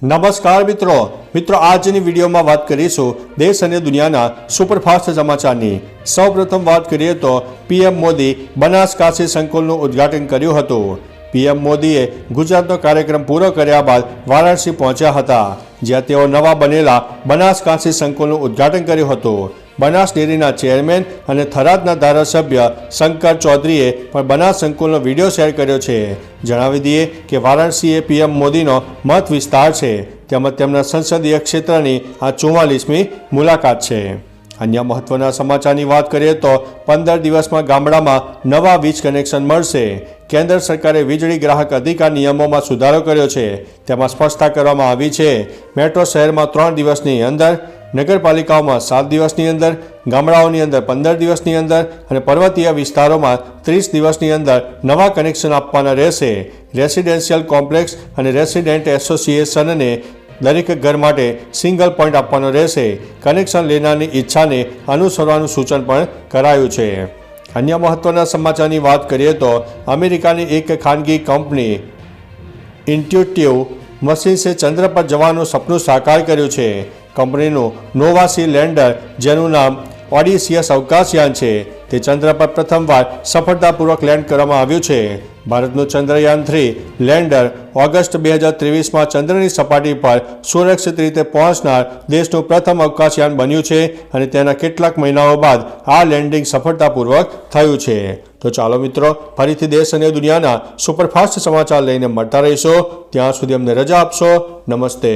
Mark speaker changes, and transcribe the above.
Speaker 1: નમસ્કાર મિત્રો આજની વિડીયોમાં વાત કરીશું દેશ અને દુનિયાના સુપરફાસ્ટ સમાચારની। સૌપ્રથમ વાત કરીએ તો પીએમ મોદી બનાસકાંઠા સંકુલનું ઉદ્ઘાટન કર્યું હતું। પીએમ મોદીએ ગુજરાતનો કાર્યક્રમ પૂરો કર્યા બાદ વારાણસી પહોંચ્યા હતા, જ્યાં તેઓ નવા બનેલા બનાસકાંઠા સંકુલનું ઉદ્ઘાટન કર્યું હતું। બનાસ ડેરીના ચેરમેન અને થરાદના ધારાસભ્ય શંકર ચૌધરીએ પણ બનાસ સંકુલનો વિડીયો શેર કર્યો છે। જણાવી દઈએ કે વારાણસી એ પીએમ મોદીનો મત વિસ્તાર છે, તેમજ તેમના સંસદીય ક્ષેત્રની આ 44મી મુલાકાત છે। અન્ય મહત્વના સમાચારની વાત કરીએ તો 15 દિવસમાં ગામડામાં નવા વીજ કનેક્શન મળશે। કેન્દ્ર સરકારે વીજળી ગ્રાહક અધિકાર નિયમોમાં સુધારો કર્યો છે। તેમાં સ્પષ્ટતા કરવામાં આવી છે, મેટ્રો શહેરમાં 3 દિવસની અંદર, નગરપાલિકાઓમાં 7 દિવસની અંદર, ગામડાઓની અંદર 15 દિવસની અંદર અને પર્વતીય વિસ્તારોમાં 30 દિવસની અંદર નવા કનેક્શન આપવાના રહેશે। રેસિડેન્શિયલ કોમ્પ્લેક્સ અને રેસિડેન્ટ એસોસિએશનને દરેક ઘર માટે સિંગલ પોઈન્ટ આપવાનો રહેશે। કનેક્શન લેનારની ઈચ્છાને અનુસરવાનું સૂચન પણ કરાયું છે। અન્ય મહત્વના સમાચારની વાત કરીએ તો અમેરિકાની એક ખાનગી કંપની ઇન્ટ્યુટિવ મશીન્સે ચંદ્ર પર જવાનું સપનું સાકાર કર્યું છે। કંપનીનું નોવા સી લેન્ડર, જેનું નામ ઓડિસિયસ અવકાશયાન છે, તે ચંદ્ર પર પ્રથમવાર સફળતાપૂર્વક લેન્ડ કરવામાં આવ્યું છે। ભારતનું ચંદ્રયાન 3 લેન્ડર ઓગસ્ટ 2023માં ચંદ્રની સપાટી પર સુરક્ષિત રીતે પહોંચનાર દેશનું પ્રથમ અવકાશયાન બન્યું છે અને તેના કેટલાક મહિનાઓ બાદ આ લેન્ડિંગ સફળતાપૂર્વક થયું છે। તો ચાલો મિત્રો, ફરીથી દેશ અને દુનિયાના સુપરફાસ્ટ સમાચાર લઈને મળતા રહીશો। ત્યાં સુધી અમને રજા આપશો। નમસ્તે।